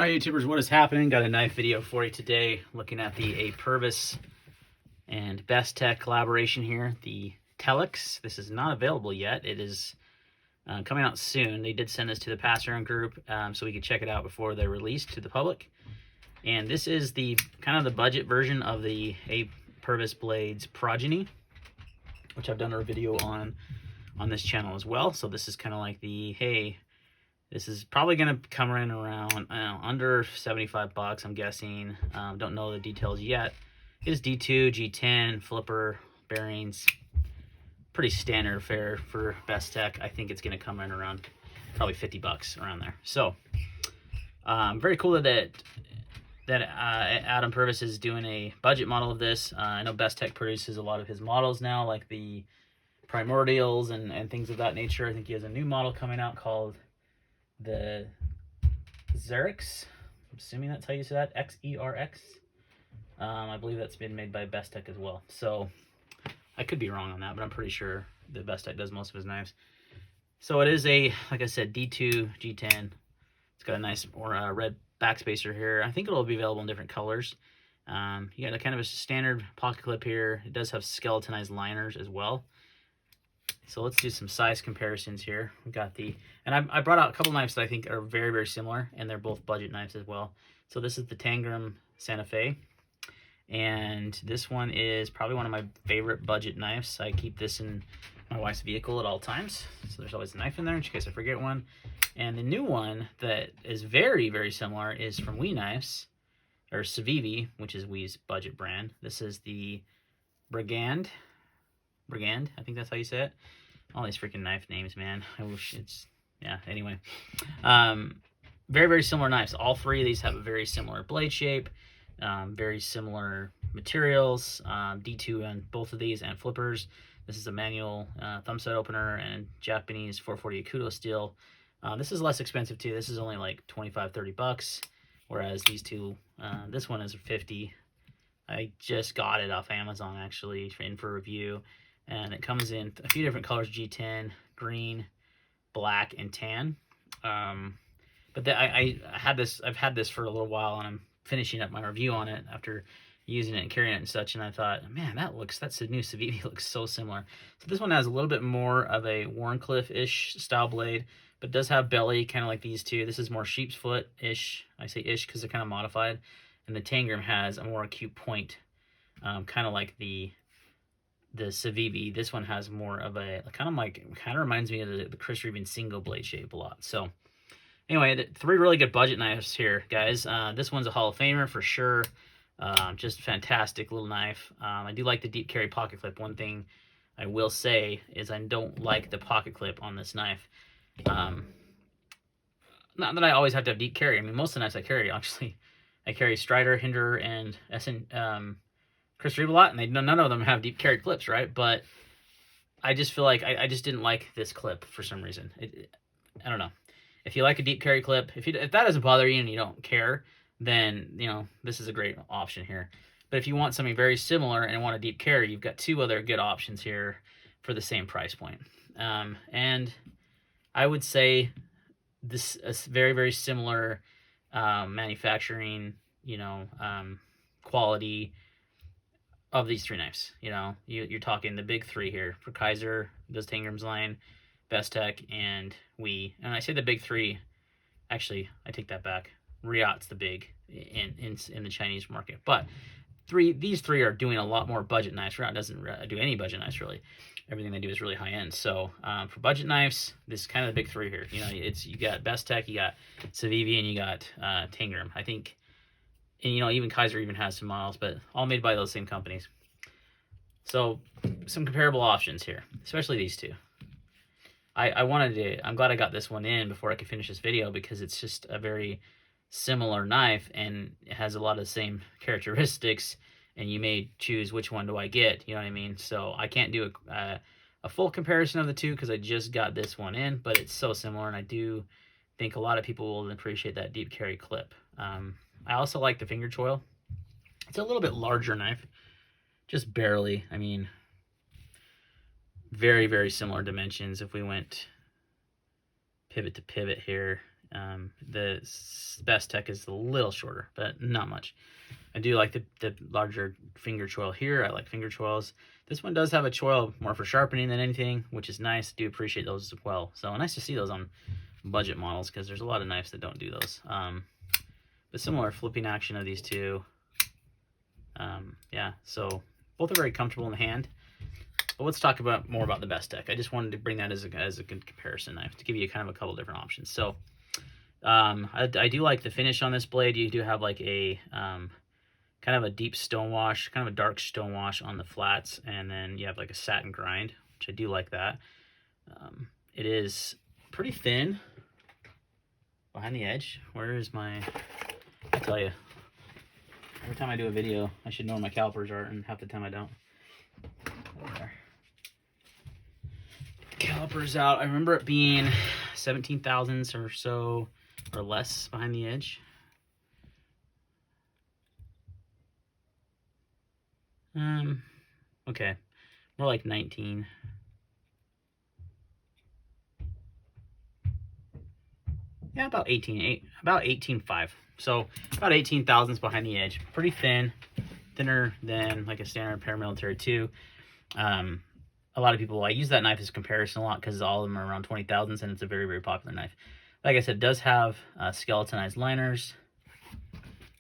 Hi YouTubers, what is happening? Got a knife video for you today, looking at the A Purvis and Bestech collaboration here, the Telex. This is not available yet. It is coming out soon. They did send this to the Passer group so we could check it out before they're released to the public. And this is the kind of the budget version of the A Purvis Blades Progeny, which I've done a video on this channel as well. So this is kind of like the, hey, this is probably going to come in around under 75 bucks, I'm guessing. Don't know the details yet. It is D2, G10, flipper, bearings. Pretty standard fare for Bestech. I think it's going to come in around probably 50 bucks around there. So, very cool that Adam Purvis is doing a budget model of this. I know Bestech produces a lot of his models now, like the Primordials and things of that nature. I think he has a new model coming out called the Xerx. I'm assuming that's how you say that, X-E-R-X. I believe that's been made by Bestech as well. So I could be wrong on that, but I'm pretty sure that Bestech does most of his knives. So it is a, like I said, D2, G10. It's got a nice red backspacer here. I think it'll be available in different colors. You got a kind of a standard pocket clip here. It does have skeletonized liners as well. So let's do some size comparisons here. We've got the, and I brought out a couple knives that I think are very, very similar, and they're both budget knives as well. So this is the Tangler Santa Fe, and this one is probably one of my favorite budget knives. I keep this in my wife's vehicle at all times, so there's always a knife in there in case I forget one. And the new one that is very, very similar is from We Knives, or Savini, which is We's budget brand. This is the Brigand, I think that's how you say it. All these freaking knife names, man. I wish it's, yeah, anyway. Very, very similar knives. All three of these have a very similar blade shape, very similar materials, D2 on both of these, and flippers. This is a manual thumb set opener and Japanese 440 Akuto steel. This is less expensive too. This is only like 25, 30 bucks, whereas these two, this one is 50. I just got it off Amazon actually in for review. And it comes in a few different colors: G10, green, black, and tan. But I've had this for a little while, and I'm finishing up my review on it after using it and carrying it and such. And I thought, man, that's the new Savini, looks so similar. So this one has a little bit more of a Warncliffe-ish style blade, but does have belly, kind of like these two. This is more sheep's foot-ish. I say ish because they're kind of modified. And the Tangler has a more acute point, kind of like the Savini. This one has more of a kind of reminds me of the Chris Reeve single blade shape a lot. So anyway, three really good budget knives here, guys. This one's a Hall of Famer for sure. Just fantastic little knife. I do like the deep carry pocket clip. One thing I will say is I don't like the pocket clip on this knife. Not that I always have to have deep carry. I mean, most of the knives I carry, actually, I carry Strider, Hinder, and Chris Reeve a lot, and none of them have deep carried clips, right? But I just feel like I just didn't like this clip for some reason. I don't know. If you like a deep carry clip, if that doesn't bother you and you don't care, then this is a great option here. But if you want something very similar and want a deep carry, you've got two other good options here for the same price point. And I would say this is very, very similar manufacturing, quality of these three knives. You're talking the big three here for Kaiser, does Tangler's line, Bestech, and We. And I say the big three, actually, I take that back. Riot's the big in the Chinese market. But these three are doing a lot more budget knives. Riot doesn't do any budget knives, really. Everything they do is really high end. So for budget knives, this is kind of the big three here. You got Bestech, you got Savini, and you got Tangler. I think. And, even Kaiser even has some models, but all made by those same companies. So, some comparable options here, especially these two. I'm glad I got this one in before I could finish this video, because it's just a very similar knife, and it has a lot of the same characteristics, and you may choose which one do I get, you know what I mean? So, I can't do a full comparison of the two, because I just got this one in, but it's so similar, and I do think a lot of people will appreciate that deep carry clip. I also like the finger choil. It's a little bit larger knife, just barely. I mean, very, very similar dimensions. If we went pivot to pivot here, The Bestech is a little shorter, but not much. I do like the larger finger choil here. I like finger choils. This one does have a choil more for sharpening than anything, which is nice. I do appreciate those as well. So nice to see those on budget models, because there's a lot of knives that don't do those. But similar flipping action of these two. Yeah, so both are very comfortable in the hand. But let's talk more about the Bestech. I just wanted to bring that as a good comparison knife to give you kind of a couple different options. So I do like the finish on this blade. You do have like a kind of a deep stonewash, kind of a dark stonewash on the flats, and then you have like a satin grind, which I do like that. It is pretty thin behind the edge. Where is my, I tell you, every time I do a video, I should know where my calipers are, and half the time I don't. There. Calipers out. I remember it being 17 thousandths or so, or less behind the edge. Okay, more like 19. Yeah, about 18.5. So about 18 thousandths behind the edge. Pretty thin, thinner than like a standard paramilitary 2. A lot of people, I use that knife as comparison a lot because all of them are around 20 thousandths, and it's a very, very popular knife. Like I said, it does have skeletonized liners.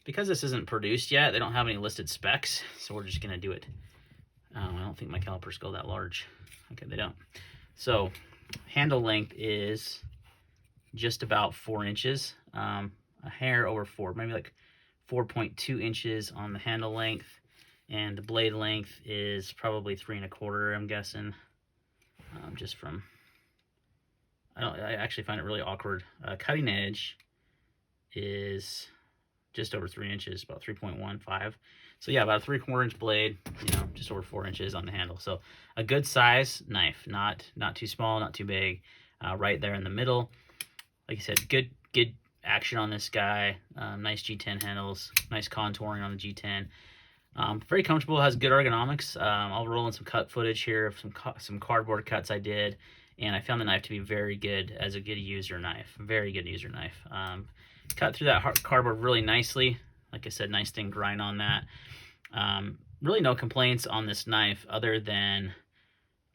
Because this isn't produced yet, they don't have any listed specs, so we're just gonna do it. I don't think my calipers go that large. Okay, they don't. So handle length is just about 4 inches, a hair over 4, maybe like 4.2 inches on the handle length, and the blade length is probably 3 1/4, I'm guessing. Just from, I actually find it really awkward. Cutting edge is just over 3 inches, about 3.15. So yeah, about a 3/4 inch blade, just over 4 inches on the handle. So a good size knife, not too small, not too big, right there in the middle. Like I said, good action on this guy. Nice G10 handles, nice contouring on the G10. Very comfortable, has good ergonomics. I'll roll in some cut footage here of some cardboard cuts I did, and I found the knife to be very good as a good user knife. Very good user knife. Cut through that cardboard really nicely. Like I said, nice thin grind on that. Really no complaints on this knife other than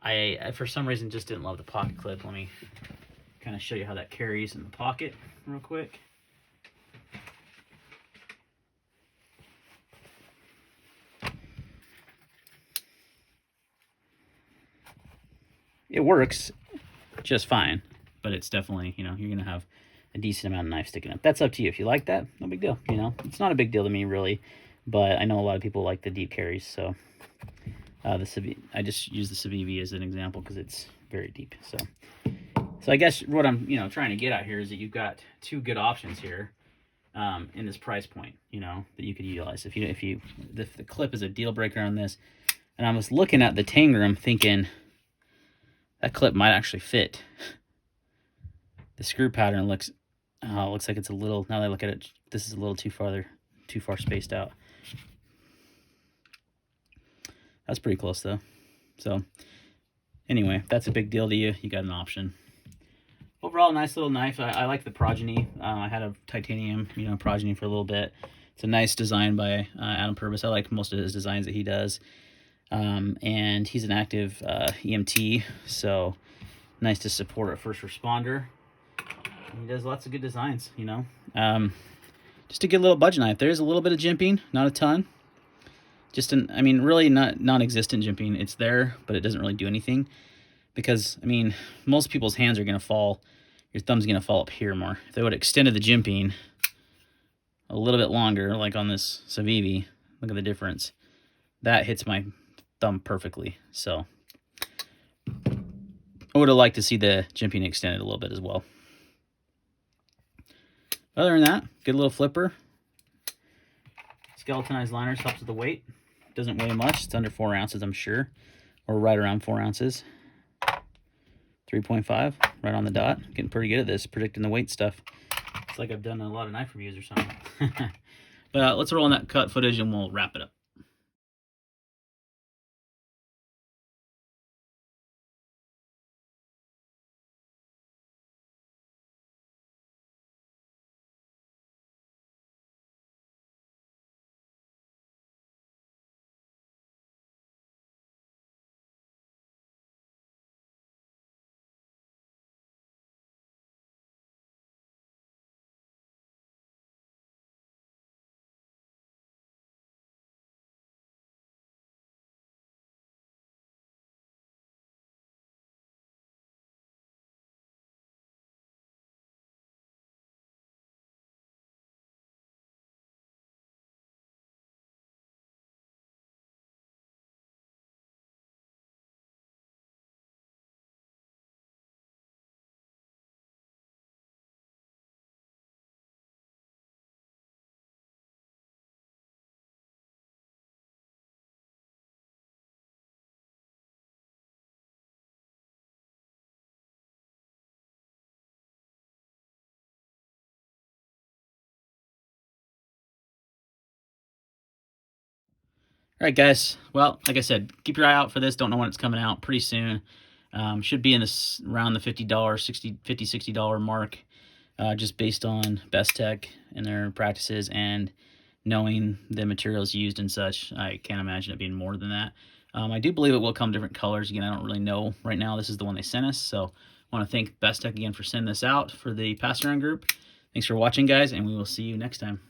I for some reason just didn't love the pocket clip. Let me kind of show you how that carries in the pocket real quick. It works just fine, but it's definitely, you're gonna have a decent amount of knife sticking up. That's up to you. If you like that, no big deal. It's not a big deal to me really, but I know a lot of people like the deep carries. So I just use the Savini as an example because it's very deep. So I guess what I'm trying to get at here is that you've got two good options here in this price point, that you could utilize. If the clip is a deal breaker on this, and I was looking at the tangler, I'm thinking that clip might actually fit. The screw pattern looks like it's a little, now that I look at it, this is a little too far spaced out. That's pretty close though. So anyway, if that's a big deal to you, you got an option. Overall, nice little knife. I like the Progeny. I had a titanium, Progeny for a little bit. It's a nice design by Adam Purvis. I like most of his designs that he does. And he's an active EMT, so nice to support a first responder. He does lots of good designs, just a good little budget knife. There's a little bit of jimping, not a ton. Really not non-existent jimping. It's there, but it doesn't really do anything because, most people's hands are going to fall. Your thumb's going to fall up here more. If they would have extended the jimping a little bit longer, like on this Savini, look at the difference. That hits my thumb perfectly. So I would have liked to see the jimping extended a little bit as well. Other than that, good little flipper. Skeletonized liners helps with the weight. Doesn't weigh much. It's under 4 ounces, I'm sure, or right around 4 ounces. 3.5, right on the dot. Getting pretty good at this, predicting the weight stuff. It's like I've done a lot of knife reviews or something. But let's roll in that cut footage and we'll wrap it up. All right, guys. Well, like I said, keep your eye out for this. Don't know when it's coming out. Pretty soon. Should be in this around the $50, $60 mark, just based on Bestech and their practices and knowing the materials used and such. I can't imagine it being more than that. I do believe it will come different colors. Again, I don't really know right now. This is the one they sent us, so I want to thank Bestech again for sending this out for the pass around group. Thanks for watching, guys, and we will see you next time.